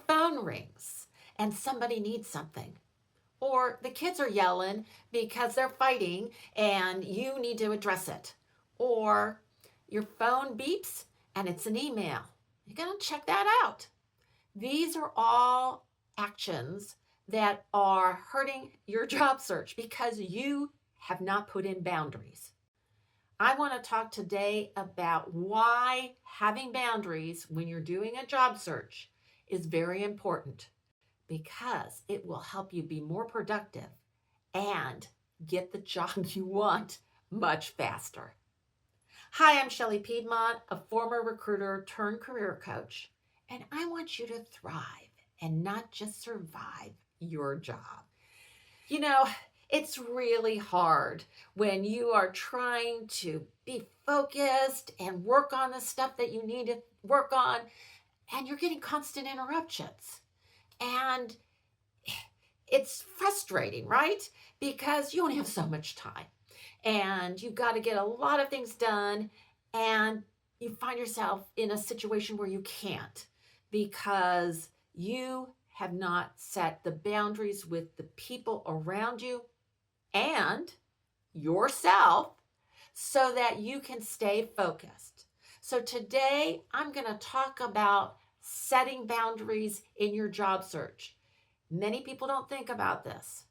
phone rings and somebody needs something. Or the kids are yelling because they're fighting and you need to address it. Or your phone beeps and it's an email. You're going to check that out. These are all actions that are hurting your job search because you have not put in boundaries. I want to talk today about why having boundaries when you're doing a job search is very important, because it will help you be more productive and get the job you want much faster. Hi, I'm Shelley Piedmont, a former recruiter turned career coach, and I want you to thrive and not just survive your job. You know, it's really hard when you are trying to be focused and work on the stuff that you need to work on, and you're getting constant interruptions. And it's frustrating, right? Because you only have so much time and you've got to get a lot of things done, and you find yourself in a situation where you can't because you have not set the boundaries with the people around you and yourself so that you can stay focused. So today I'm going to talk about setting boundaries in your job search. Many people don't think about this,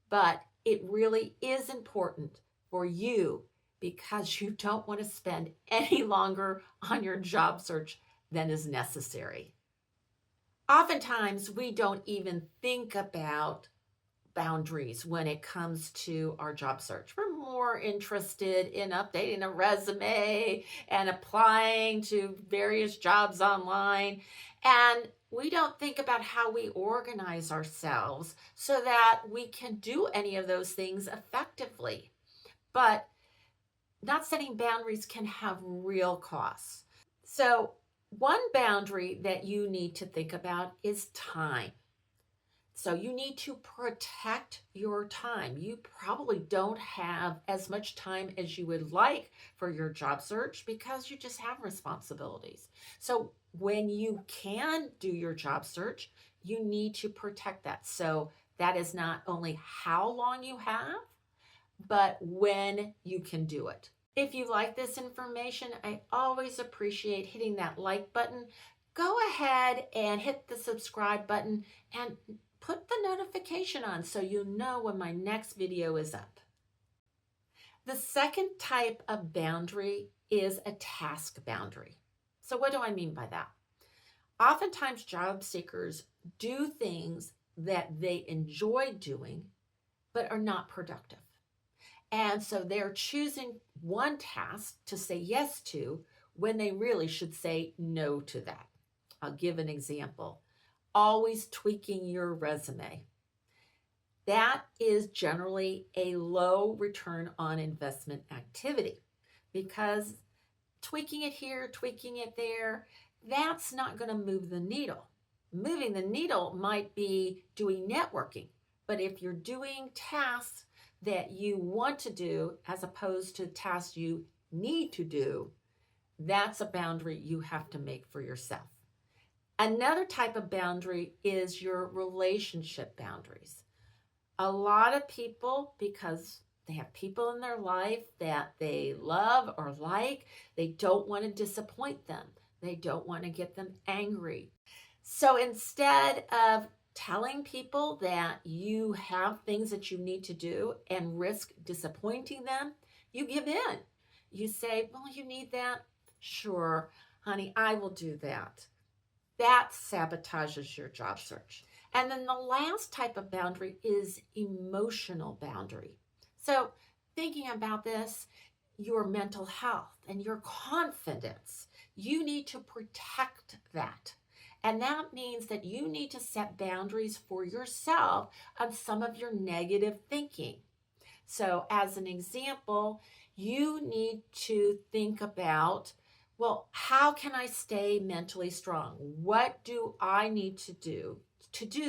but it really is important for you because you don't want to spend any longer on your job search than is necessary. Oftentimes, we don't even think about boundaries when it comes to our job search. We're more interested in updating a resume and applying to various jobs online. And we don't think about how we organize ourselves so that we can do any of those things effectively. But not setting boundaries can have real costs. So one boundary that you need to think about is time. So you need to protect your time. You probably don't have as much time as you would like for your job search because you just have responsibilities. So when you can do your job search, you need to protect that. So that is not only how long you have, but when you can do it. If you like this information, I always appreciate hitting that like button. Go ahead and hit the subscribe button and put the notification on so you know when my next video is up. The second type of boundary is a task boundary. So what do I mean by that? Oftentimes job seekers do things that they enjoy doing but are not productive. And so they're choosing one task to say yes to when they really should say no to that. I'll give an example. Always tweaking your resume. That is generally a low return on investment activity because tweaking it here, tweaking it there, that's not going to move the needle. Moving the needle might be doing networking, but if you're doing tasks that you want to do as opposed to tasks you need to do, that's a boundary you have to make for yourself. Another type of boundary is your relationship boundaries. A lot of people, because they have people in their life that they love or like, they don't want to disappoint them. They don't want to get them angry. So instead of telling people that you have things that you need to do and risk disappointing them, you give in. You say, well, you need that? Sure, honey, I will do that. That sabotages your job search. And then the last type of boundary is emotional boundary. So thinking about this, your mental health and your confidence, you need to protect that. And that means that you need to set boundaries for yourself on some of your negative thinking. So as an example, you need to think about, well, how can I stay mentally strong? What do I need to do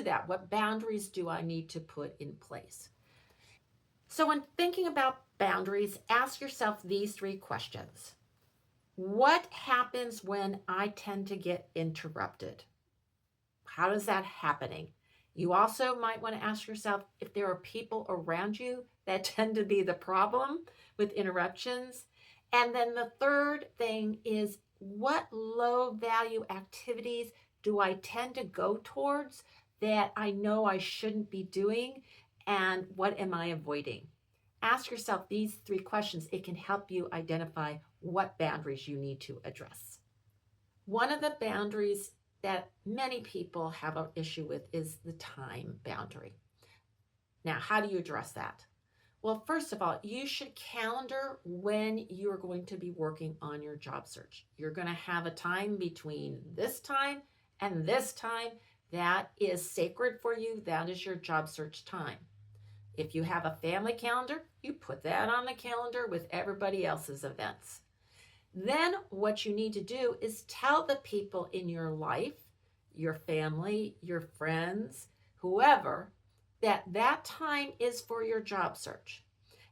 that? What boundaries do I need to put in place? So when thinking about boundaries, ask yourself these 3 questions. What happens when I tend to get interrupted? How is that happening? You also might want to ask yourself if there are people around you that tend to be the problem with interruptions. And then the third thing is, what low value activities do I tend to go towards that I know I shouldn't be doing? And what am I avoiding? Ask yourself these three questions. It can help you identify what boundaries you need to address. One of the boundaries that many people have an issue with is the time boundary. Now, how do you address that? Well, first of all, you should calendar when you're going to be working on your job search. You're going to have a time between this time and this time that is sacred for you. That is your job search time. If you have a family calendar, you put that on the calendar with everybody else's events. Then what you need to do is tell the people in your life, your family, your friends, whoever, that that time is for your job search.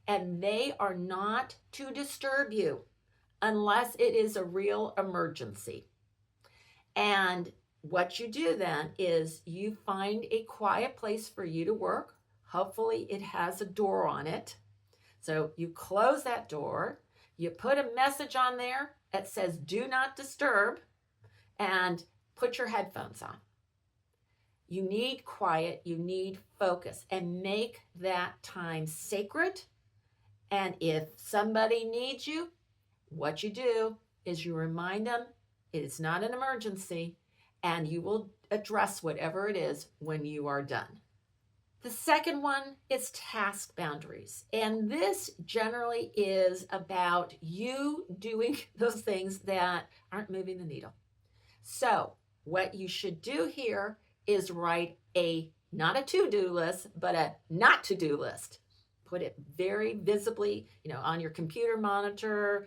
And they are not to disturb you unless it is a real emergency. And what you do then is you find a quiet place for you to work. Hopefully it has a door on it. So you close that door, you put a message on there that says do not disturb, and put your headphones on. You need quiet, you need focus, and make that time sacred. And if somebody needs you, what you do is you remind them it is not an emergency, and you will address whatever it is when you are done. The second one is task boundaries. And this generally is about you doing those things that aren't moving the needle. So what you should do here is write not a to-do list, but a not to-do list. Put it very visibly, on your computer monitor,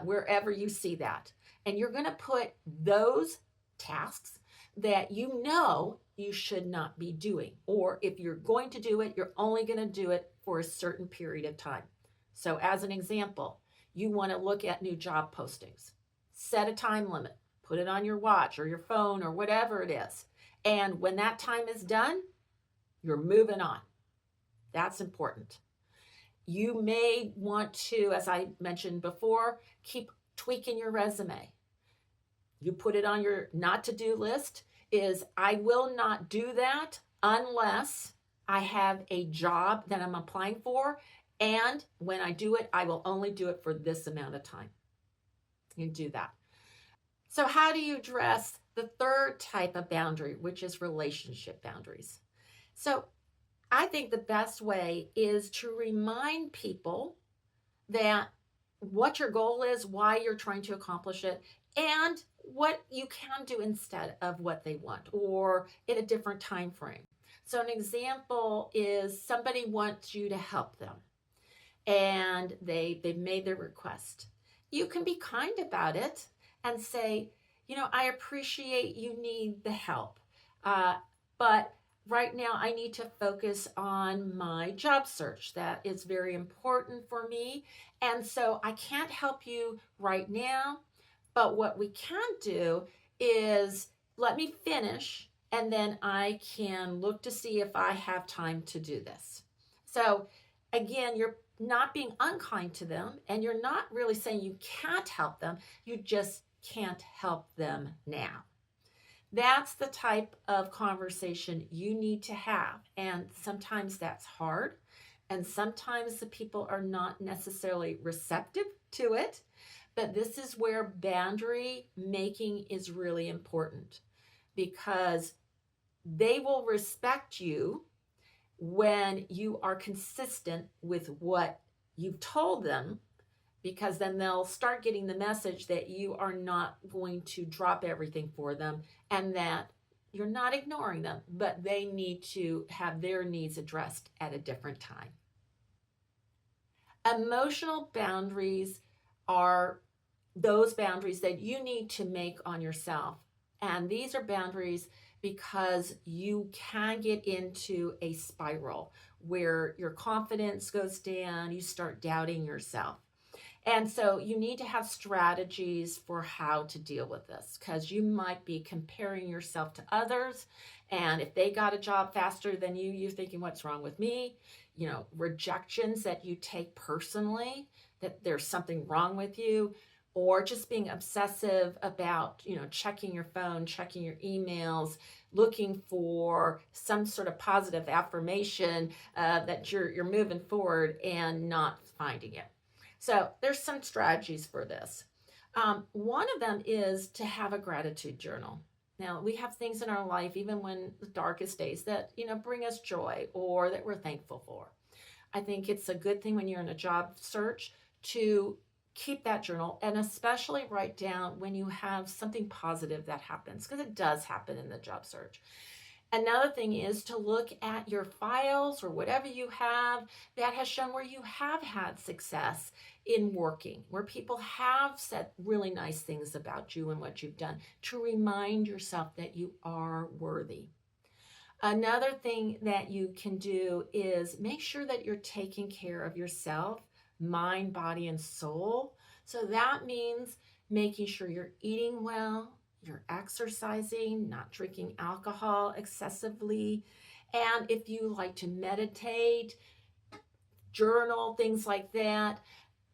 wherever you see that. And you're going to put those tasks that you should not be doing. Or if you're going to do it, you're only going to do it for a certain period of time. So as an example, you want to look at new job postings. Set a time limit. Put it on your watch or your phone or whatever it is. And when that time is done, you're moving on. That's important. You may want to, as I mentioned before, keep tweaking your resume. You put it on your not to do list is I will not do that unless I have a job that I'm applying for. And when I do it, I will only do it for this amount of time. You do that. So how do you address the third type of boundary, which is relationship boundaries? So I think the best way is to remind people that what your goal is, why you're trying to accomplish it, and what you can do instead of what they want or in a different time frame. So an example is somebody wants you to help them and they've made their request. You can be kind about it and say, I appreciate you need the help, but right now I need to focus on my job search. That is very important for me. And so I can't help you right now. But what we can do is let me finish, and then I can look to see if I have time to do this. So again, you're not being unkind to them, and you're not really saying you can't help them. You just can't help them now. That's the type of conversation you need to have. And sometimes that's hard. And sometimes the people are not necessarily receptive to it. But this is where boundary making is really important, because they will respect you when you are consistent with what you've told them, because then they'll start getting the message that you are not going to drop everything for them and that you're not ignoring them, but they need to have their needs addressed at a different time. Emotional boundaries are those boundaries that you need to make on yourself. And these are boundaries because you can get into a spiral where your confidence goes down, you start doubting yourself. And so you need to have strategies for how to deal with this, because you might be comparing yourself to others. And if they got a job faster than you, you're thinking, what's wrong with me? You know, rejections that you take personally, that there's something wrong with you, or just being obsessive about, checking your phone, checking your emails, looking for some sort of positive affirmation that you're moving forward and not finding it. So there's some strategies for this. One of them is to have a gratitude journal. Now, we have things in our life, even when the darkest days, that bring us joy or that we're thankful for. I think it's a good thing when you're in a job search to keep that journal, and especially write down when you have something positive that happens, because it does happen in the job search. Another thing is to look at your files or whatever you have that has shown where you have had success in working, where people have said really nice things about you and what you've done, to remind yourself that you are worthy. Another thing that you can do is make sure that you're taking care of yourself, mind, body, and soul. So that means making sure you're eating well, you're exercising, not drinking alcohol excessively. And if you like to meditate, journal, things like that,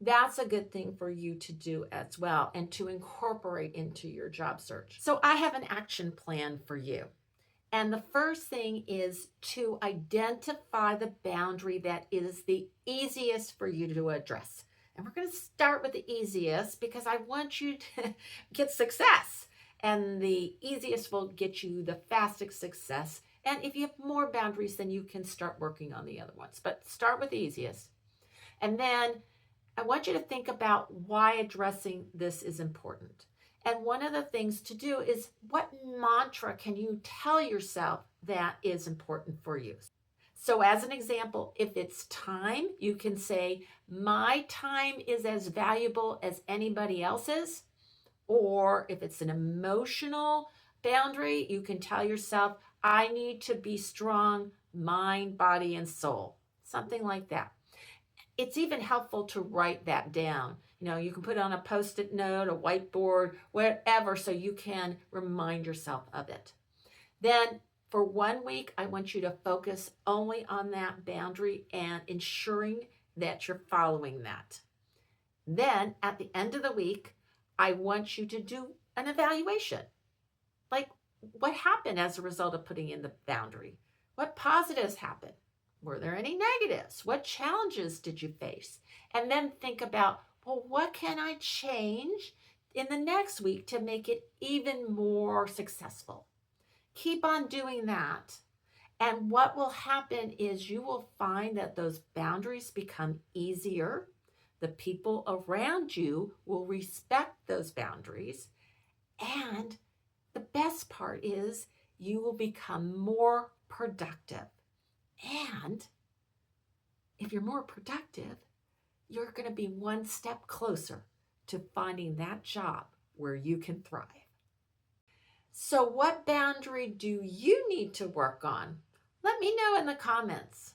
that's a good thing for you to do as well and to incorporate into your job search. So I have an action plan for you. And the first thing is to identify the boundary that is the easiest for you to address. And we're going to start with the easiest because I want you to get success. And the easiest will get you the fastest success. And if you have more boundaries, then you can start working on the other ones. But start with the easiest. And then I want you to think about why addressing this is important. And one of the things to do is, what mantra can you tell yourself that is important for you? So as an example, if it's time, you can say, my time is as valuable as anybody else's. Or if it's an emotional boundary, you can tell yourself, I need to be strong, mind, body, and soul. Something like that. It's even helpful to write that down. You can put it on a Post-it note, a whiteboard, whatever, so you can remind yourself of it. Then for 1 week, I want you to focus only on that boundary and ensuring that you're following that. Then at the end of the week, I want you to do an evaluation. Like, what happened as a result of putting in the boundary? What positives happened? Were there any negatives? What challenges did you face? And then think about, well, what can I change in the next week to make it even more successful? Keep on doing that. And what will happen is you will find that those boundaries become easier. The people around you will respect those boundaries. And the best part is you will become more productive. And if you're more productive, you're going to be one step closer to finding that job where you can thrive. So what boundary do you need to work on? Let me know in the comments.